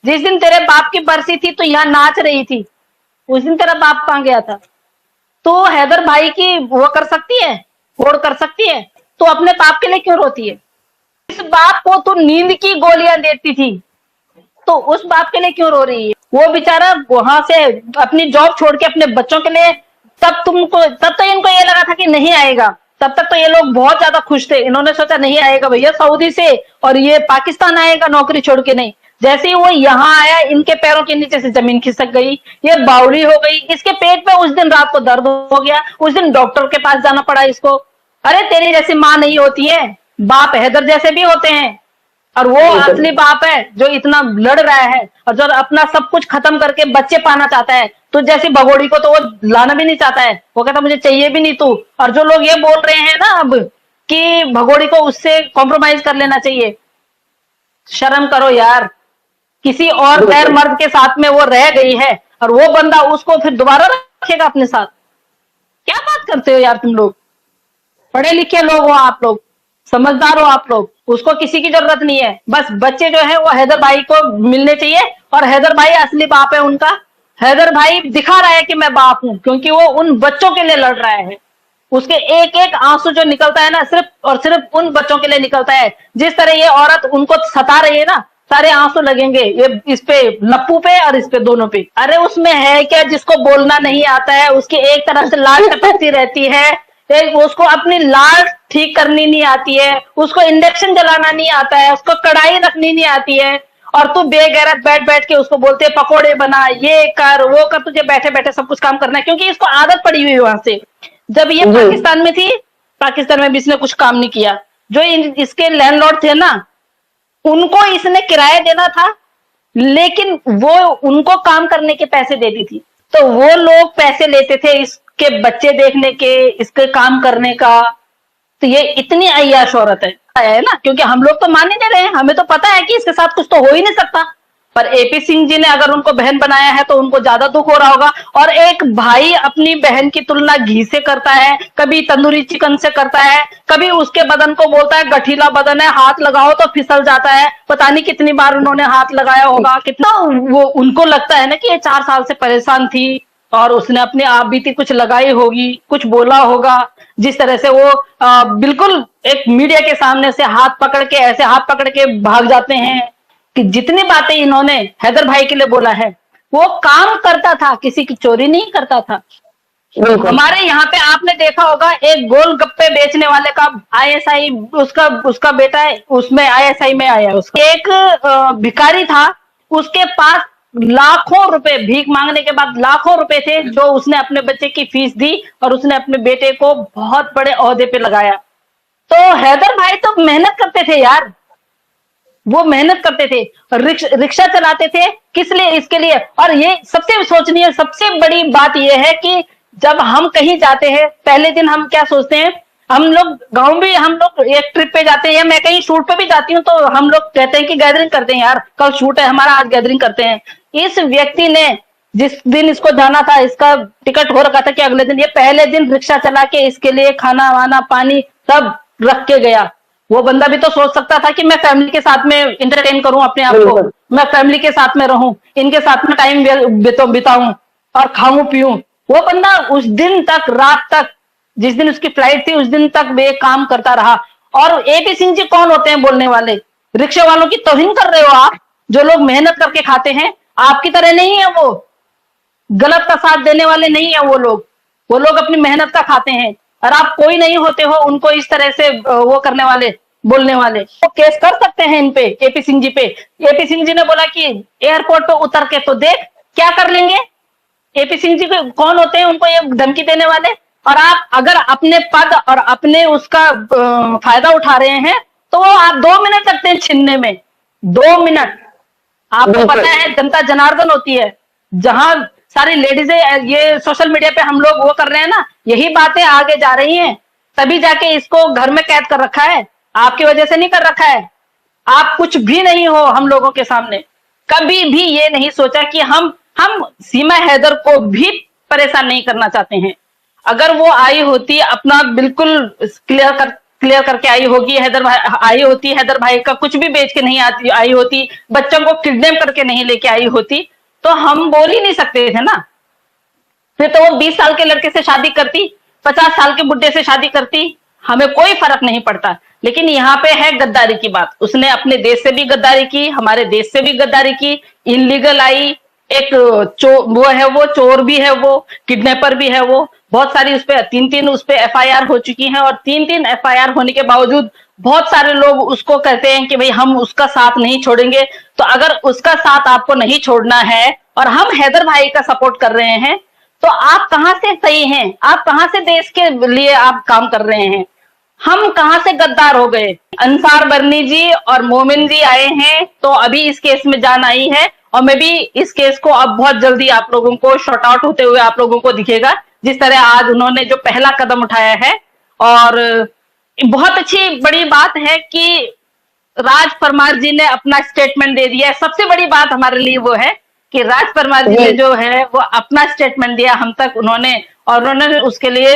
जिस दिन तेरे बाप की बरसी थी तो यहाँ नाच रही थी, उस दिन तेरा बाप कहाँ गया था? तो हैदर भाई की वो कर सकती है, होड़ कर सकती है, तो अपने बाप के लिए क्यों रोती है? इस बाप को तू नींद की गोलियां देती थी, तो उस बाप के लिए क्यों रो रही है? वो बेचारा वहां से अपनी जॉब छोड़ के अपने बच्चों के लिए, तब तो इनको ये लगा था कि नहीं आएगा, तब तक तो ये लोग बहुत ज्यादा खुश थे, इन्होंने सोचा नहीं आएगा भैया सऊदी से, और ये पाकिस्तान आएगा नौकरी छोड़ के। नहीं, जैसे ही वो यहाँ आया इनके पैरों के नीचे से जमीन खिसक गई, ये बावली हो गई, इसके पेट में उस दिन रात को दर्द हो गया, उस दिन डॉक्टर के पास जाना पड़ा इसको। अरे तेरी जैसी माँ नहीं होती है, बाप हैदर जैसे भी होते हैं, और वो असली बाप है जो इतना लड़ रहा है और जो अपना सब कुछ खत्म करके बच्चे पाना चाहता है। तो जैसी भगोड़ी को तो वो लाना भी नहीं चाहता है, वो कहता मुझे चाहिए भी नहीं तू। और जो लोग ये बोल रहे हैं ना अब कि भगोड़ी को उससे कॉम्प्रोमाइज कर लेना चाहिए, शर्म करो यार। किसी और गैर मर्द के साथ में वो रह गई है और वो बंदा उसको फिर दोबारा रखेगा अपने साथ? क्या बात करते हो यार तुम लोग? पढ़े लिखे लोग हो आप लोग, समझदार हो आप लोग, उसको किसी की जरूरत नहीं है। बस बच्चे जो है वो हैदर भाई को मिलने चाहिए, और हैदर भाई असली बाप है उनका। हैदर भाई दिखा रहा है कि मैं बाप हूं, क्योंकि वो उन बच्चों के लिए लड़ रहा है। उसके एक एक आंसू जो निकलता है ना, सिर्फ और सिर्फ उन बच्चों के लिए निकलता है। जिस तरह ये औरत उनको सता रही है ना, सारे आंसू लगेंगे ये इस पे, लप्पू पे और इस पे, दोनों पे। अरे उसमें है क्या जिसको बोलना नहीं आता है? उसकी एक तरफ से लाल टपकती रहती है, उसको अपनी लाल ठीक करनी नहीं आती है, उसको इंडक्शन जलाना नहीं आता है, उसको कढ़ाई रखनी नहीं आती है, और तू बेगैरत बैठ बैठ के उसको बोलते है पकोड़े बना, ये कर वो कर। तुझे बैठे बैठे सब कुछ काम करना है, क्योंकि इसको आदत पड़ी हुई है वहां से। जब ये पाकिस्तान में थी, पाकिस्तान में भी इसने कुछ काम नहीं किया। जो इसके लैंडलॉर्ड थे ना, उनको इसने किराया देना था, लेकिन वो उनको काम करने के पैसे देती थी। तो वो लोग पैसे लेते थे इसके बच्चे देखने के, इसके काम करने का। तो ये इतनी अय्याश औरत है ना, क्योंकि हम लोग तो मान ही नहीं रहे हैं, हमें तो पता है कि इसके साथ कुछ तो हो ही नहीं सकता। पर एपी सिंह जी ने अगर उनको बहन बनाया है तो उनको ज्यादा दुख हो रहा होगा। और एक भाई अपनी बहन की तुलना घी से करता है, कभी तंदूरी चिकन से करता है, कभी उसके बदन को बोलता है गठीला बदन है, हाथ लगाओ तो फिसल जाता है। पता नहीं कितनी बार उन्होंने हाथ लगाया होगा, कितना वो उनको लगता है ना कि ये 4 साल से परेशान थी और उसने अपने आप बीती कुछ लगाई होगी, कुछ बोला होगा। जिस तरह से वो बिल्कुल एक मीडिया के सामने से हाथ पकड़ के, ऐसे हाथ पकड़ के भाग जाते हैं कि जितनी बातें इन्होंने हैदर भाई के लिए बोला है, वो काम करता था, किसी की चोरी नहीं करता था। हमारे यहाँ पे आपने देखा होगा, एक गोलगप्पे बेचने वाले का आईएसआई, उसका उसका बेटा है उसमें आईएसआई में आया। उसका एक भिखारी था, उसके पास लाखों रुपए भीख मांगने के बाद लाखों रुपए थे, जो उसने अपने बच्चे की फीस दी और उसने अपने बेटे को बहुत बड़े ओहदे पे लगाया। तो हैदर भाई तो मेहनत करते थे यार, वो मेहनत करते थे, रिक्शा चलाते थे। किस लिए? इसके लिए। और ये सबसे सोचनीय, सबसे बड़ी बात यह है कि जब हम कहीं जाते हैं, पहले दिन हम क्या सोचते हैं, हम लोग गांव भी, हम लोग एक ट्रिप पे जाते हैं या मैं कहीं शूट पे भी जाती हूँ, तो हम लोग कहते हैं कि गैदरिंग करते हैं, यार कल शूट है हमारा, आज गैदरिंग करते हैं। इस व्यक्ति ने जिस दिन इसको जाना था, इसका टिकट हो रखा था कि अगले दिन, ये पहले दिन रिक्शा चला के इसके लिए खाना वाना पानी सब रख के गया। वो बंदा भी तो सोच सकता था कि मैं फैमिली के साथ में इंटरटेन करूं अपने आप को, मैं फैमिली के साथ में रहूं, इनके साथ में टाइम बिताऊं और खाऊं पीऊं। वो बंदा उस दिन तक, रात तक, जिस दिन उसकी फ्लाइट थी उस दिन तक वे काम करता रहा। और एपी सिंह जी कौन होते हैं बोलने वाले? रिक्शे वालों की तौहीन कर रहे हो आप, जो लोग मेहनत करके खाते हैं। आपकी तरह नहीं है वो, गलत का साथ देने वाले नहीं है वो लोग अपनी मेहनत का खाते हैं। और आप कोई नहीं होते हो उनको इस तरह से वो करने वाले, बोलने वाले। वो केस कर सकते हैं इन पे, एपी सिंह जी पे। एपी सिंह जी ने बोला कि एयरपोर्ट पे उतर के तो देख क्या कर लेंगे। एपी सिंह जी कौन होते हैं उनको ये धमकी देने वाले? और आप अगर अपने पद और अपने उसका फायदा उठा रहे हैं, तो वो आप 2 मिनट लगते हैं छीनने में, 2 मिनट। आपको पता है जनता जनार्दन होती है, जहां सारी लेडीजें, ये सोशल मीडिया पे हम लोग वो कर रहे हैं ना, यही बातें आगे जा रही हैं, तभी जाके इसको घर में कैद कर रखा है। आपकी वजह से नहीं कर रखा है। आप कुछ भी नहीं हो हम लोगों के सामने। कभी भी ये नहीं सोचा कि हम सीमा हैदर को भी परेशान नहीं करना चाहते हैं। अगर वो आई होती, अपना बिल्कुल क्लियर क्लियर करके आई होगी, हैदर भाई आई होती, हैदर भाई का कुछ भी बेच के नहीं आई होती, बच्चों को किडनैप करके नहीं लेके आई होती, तो हम बोल ही नहीं सकते थे ना। फिर तो वो 20 साल के लड़के से शादी करती, 50 साल के बुढ़े से शादी करती, हमें कोई फर्क नहीं पड़ता। लेकिन यहाँ पे है गद्दारी की बात, उसने अपने देश से भी गद्दारी की, हमारे देश से भी गद्दारी की, इनलीगल आई, एक वो है, वो चोर भी है, वो किडनैपर भी है, वो बहुत सारी उस पर तीन उस पर एफआईआर हो चुकी हैं, और तीन एफआईआर होने के बावजूद बहुत सारे लोग उसको कहते हैं कि भाई हम उसका साथ नहीं छोड़ेंगे। तो अगर उसका साथ आपको नहीं छोड़ना है और हम हैदर भाई का सपोर्ट कर रहे हैं, तो आप कहां से सही हैं? आप कहां से देश के लिए आप काम कर रहे हैं? हम कहां से गद्दार हो गए? अंसार बरनी जी और मोमिन जी आए हैं, तो अभी इस केस में जान आई है, और मैं भी इस केस को अब बहुत जल्दी आप लोगों को शॉर्ट आउट होते हुए आप लोगों को दिखेगा, जिस तरह आज उन्होंने जो पहला कदम उठाया है। और बहुत अच्छी बड़ी बात है कि राज परमार जी ने अपना स्टेटमेंट दे दिया है। सबसे बड़ी बात हमारे लिए वो है कि राज परमार जी ने जो है वो अपना स्टेटमेंट दिया हम तक, उन्होंने, और उन्होंने उसके लिए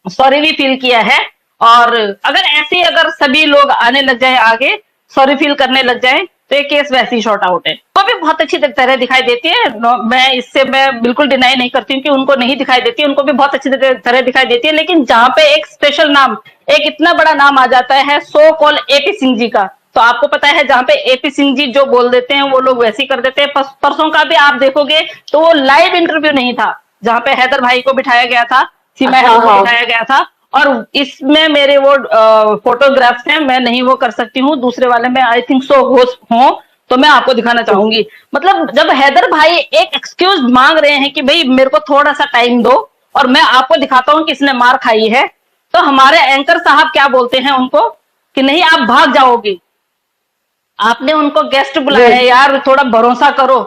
सॉरी भी फील किया है। और अगर ऐसे अगर सभी लोग आने लग जाए आगे, सॉरी फील करने लग जाए, तो ये केस वैसे ही शॉर्ट आउट है। वो भी बहुत अच्छी तरह दिखाई देती है, मैं बिल्कुल डिनाई नहीं करती हूँ कि उनको नहीं दिखाई देती, उनको भी बहुत अच्छी तरह दिखाई देती है। लेकिन जहां पे एक स्पेशल नाम, एक इतना बड़ा नाम आ जाता है सो कॉल एपी सिंह जी का, तो आपको पता है जहां पे एपी सिंह जी जो बोल देते हैं वो लोग वैसे ही कर देते हैं। परसों का भी आप देखोगे तो वो लाइव इंटरव्यू नहीं था, जहां पे हैदर भाई को बिठाया गया था, सीमा हैदर को बिठाया गया था, और इसमें मेरे वो फोटोग्राफ्स हैं, मैं नहीं वो कर सकती हूँ, दूसरे वाले में आई थिंक सो हो, तो मैं आपको दिखाना चाहूंगी। मतलब जब हैदर भाई एक एक्सक्यूज मांग रहे हैं कि भाई मेरे को थोड़ा सा टाइम दो और मैं आपको दिखाता हूं कि इसने मार खाई है, तो हमारे एंकर साहब क्या बोलते हैं उनको कि नहीं आप भाग जाओगे, आपने उनको गेस्ट बुलाया है यार, थोड़ा भरोसा करो,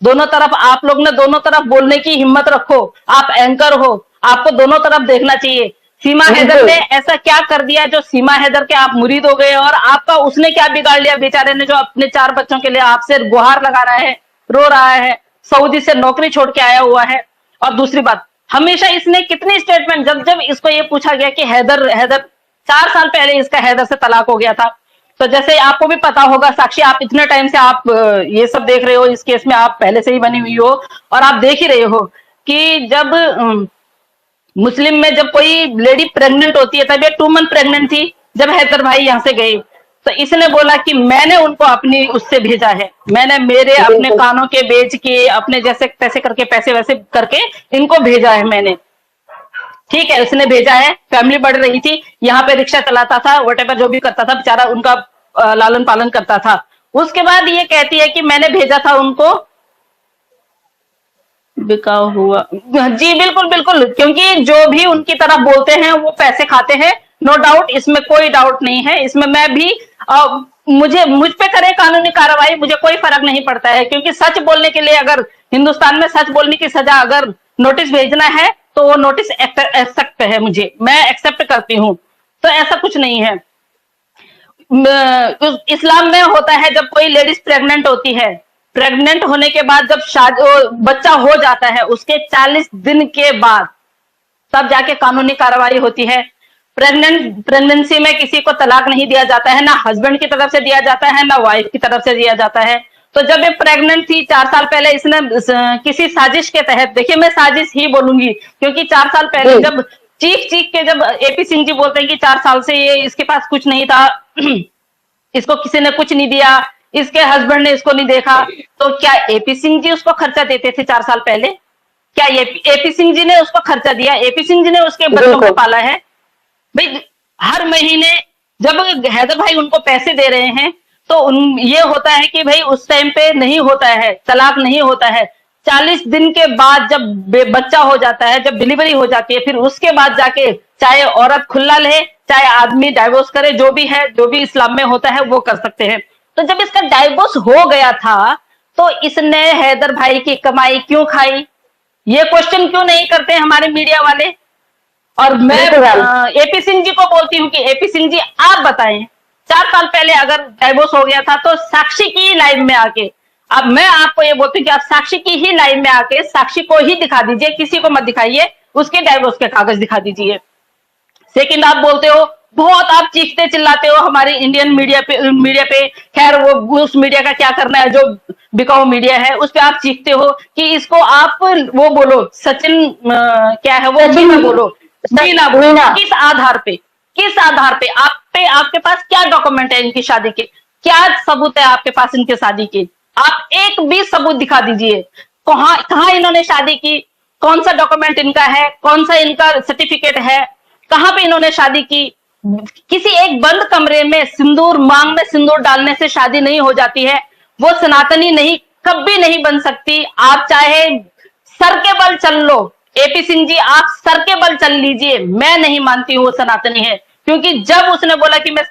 दोनों तरफ आप लोग ने दोनों तरफ बोलने की हिम्मत रखो, आप एंकर हो, आपको दोनों तरफ देखना चाहिए। सीमा हैदर ने ऐसा क्या कर दिया जो सीमा हैदर के आप मुरीद हो गए, और आपका उसने क्या बिगाड़ लिया बेचारे ने, जो अपने 4 बच्चों के लिए आपसे गुहार लगा रहा है, रो रहा है, सऊदी से नौकरी छोड़ के आया हुआ है। और दूसरी बात, हमेशा इसने कितनी स्टेटमेंट, जब जब इसको ये पूछा गया कि हैदर 4 साल पहले इसका हैदर से तलाक हो गया था, तो जैसे आपको भी पता होगा साक्षी, आप इतने टाइम से आप ये सब देख रहे हो, इस केस में आप पहले से ही बनी हुई हो, और आप देख ही रहे हो कि जब मुस्लिम में जब कोई लेडी प्रेग्नेंट होती है, तब ये 2 मंथ प्रेग्नेंट थी जब हैदर भाई यहाँ से गए, तो इसने बोला कि मैंने उनको अपनी उससे भेजा है, मैंने मेरे अपने कानों के बेच के, अपने जैसे तैसे करके, पैसे वैसे करके इनको भेजा है मैंने। ठीक है, उसने भेजा है, फैमिली बढ़ रही थी, यहाँ पे रिक्शा चलाता था, वटेवर जो भी करता था बेचारा, उनका लालन पालन करता था। उसके बाद ये कहती है कि मैंने भेजा था उनको, बिकाऊ हुआ। जी बिल्कुल बिल्कुल, क्योंकि जो भी उनकी तरफ बोलते हैं वो पैसे खाते हैं, नो डाउट, इसमें कोई डाउट नहीं है। इसमें मैं भी मुझ पे करे कानूनी कार्रवाई, मुझे कोई फर्क नहीं पड़ता है, क्योंकि सच बोलने के लिए, अगर हिंदुस्तान में सच बोलने की सजा, अगर नोटिस भेजना है तो वो नोटिस एक्सेप्ट है, मुझे, मैं एक्सेप्ट करती हूँ, तो ऐसा कुछ नहीं है। इस्लाम में होता है जब कोई लेडीज प्रेग्नेंट होती है, प्रेग्नेंट होने के बाद जब बच्चा हो जाता है, उसके 40 दिन के बाद तब जाके कानूनी कार्रवाई होती है। प्रेगनेंसी में किसी को तलाक नहीं दिया जाता है, ना हस्बैंड की तरफ से दिया जाता है, ना वाइफ की तरफ से दिया जाता है। तो जब ये प्रेग्नेंट थी 4 साल पहले, इसने किसी साजिश के तहत, देखिए मैं साजिश ही बोलूंगी, क्योंकि 4 साल पहले जब चीख चीख के, जब एपी सिंह जी बोलते हैं कि 4 साल से ये इसके पास कुछ नहीं था, इसको किसी ने कुछ नहीं दिया, इसके हस्बैंड ने इसको नहीं देखा, तो क्या एपी सिंह जी उसको खर्चा देते थे 4 साल पहले? क्या एपी सिंह जी ने उसको खर्चा दिया? एपी सिंह जी ने उसके बच्चों को पाला है? भाई हर महीने जब हैदर भाई उनको पैसे दे रहे हैं, तो ये होता है कि भाई उस टाइम पे नहीं होता है, तलाक नहीं होता है। 40 दिन के बाद जब बच्चा हो जाता है, जब डिलीवरी हो जाती है, फिर उसके बाद जाके चाहे औरत खुल्ला ले, चाहे आदमी डाइवोर्स करे, जो भी है, जो भी इस्लाम में होता है वो कर सकते हैं। तो जब इसका डाइवोर्स हो गया था, तो इसने हैदर भाई की कमाई क्यों खाई? ये क्वेश्चन क्यों नहीं करते हमारे मीडिया वाले? और मैं एपी सिंह जी को बोलती हूँ कि एपी सिंह जी आप बताएं, 4 साल पहले अगर डाइवोर्स हो गया था, तो साक्षी की लाइव में आके, अब मैं आपको ये बोलती हूँ कि आप साक्षी की ही लाइव में आके साक्षी को ही दिखा दीजिए, किसी को मत दिखाइए, उसके डाइवोर्स के कागज दिखा दीजिए। सेकंड आप बोलते हो, बहुत आप चीखते चिल्लाते हो हमारे इंडियन मीडिया पे। खैर वो उस मीडिया का क्या करना है, जो बिकाऊ मीडिया है उस पे आप चीखते हो कि इसको आप वो बोलो सचिन क्या है वो सचिन मीना बोलो, मीना बोलो। मीना। किस आधार पे, किस आधार पे आपके पास क्या डॉक्यूमेंट है इनकी शादी के, क्या सबूत है आपके पास इनकी शादी के? आप एक भी सबूत दिखा दीजिए। कहाँ कहाँ इन्होंने शादी की, कौन सा डॉक्यूमेंट इनका है, कौन सा इनका सर्टिफिकेट है, कहाँ पे इन्होंने शादी की? किसी एक बंद कमरे में सिंदूर, मांग में सिंदूर डालने से शादी नहीं हो जाती है। वो सनातनी नहीं, कभी नहीं बन सकती। आप चाहे सर के बल चल लो, एपी सिंह जी आप सर के बल चल लीजिए, मैं नहीं मानती हूँ वो सनातनी है। क्योंकि जब उसने बोला कि मैं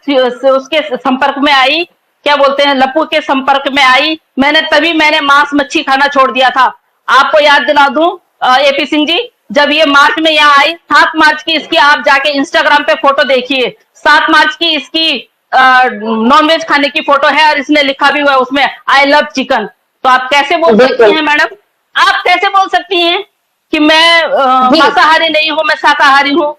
उसके संपर्क में आई, क्या बोलते हैं, लप्पू के संपर्क में आई, मैंने मांस मच्छी खाना छोड़ दिया था। आपको याद दिला दूं एपी सिंह जी, जब ये मार्च में यहाँ आई, 7 मार्च की इसकी आप जाके इंस्टाग्राम पे फोटो देखिए, 7 मार्च की इसकी नॉनवेज खाने की फोटो है और इसने लिखा भी हुआ है उसमें आई लव चिकन। तो आप कैसे बोल सकती बिल्कुल हैं मैडम, आप कैसे बोल सकती हैं कि मैं जी। मांसाहारी नहीं हूं, मैं शाकाहारी हूं?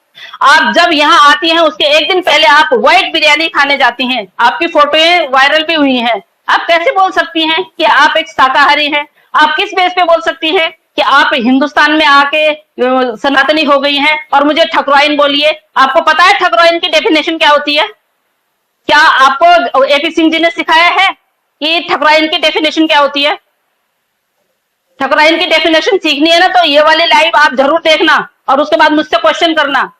आप जब यहाँ आती हैं उसके एक दिन पहले आप व्हाइट बिरयानी खाने जाती हैं, आपकी फोटोएं वायरल भी हुई हैं। आप कैसे बोल सकती हैं कि आप एक शाकाहारी हैं? आप किस बेस पे बोल सकती हैं कि आप हिंदुस्तान में आके सनातनी हो गई हैं और मुझे ठकुराइन बोलिए? आपको पता है ठकुराइन की डेफिनेशन क्या होती है? क्या आपको एपी सिंह जी ने सिखाया है कि ठकुराइन की डेफिनेशन क्या होती है? ठकुराइन की डेफिनेशन सीखनी है ना तो ये वाली लाइव आप जरूर देखना और उसके बाद मुझसे क्वेश्चन करना।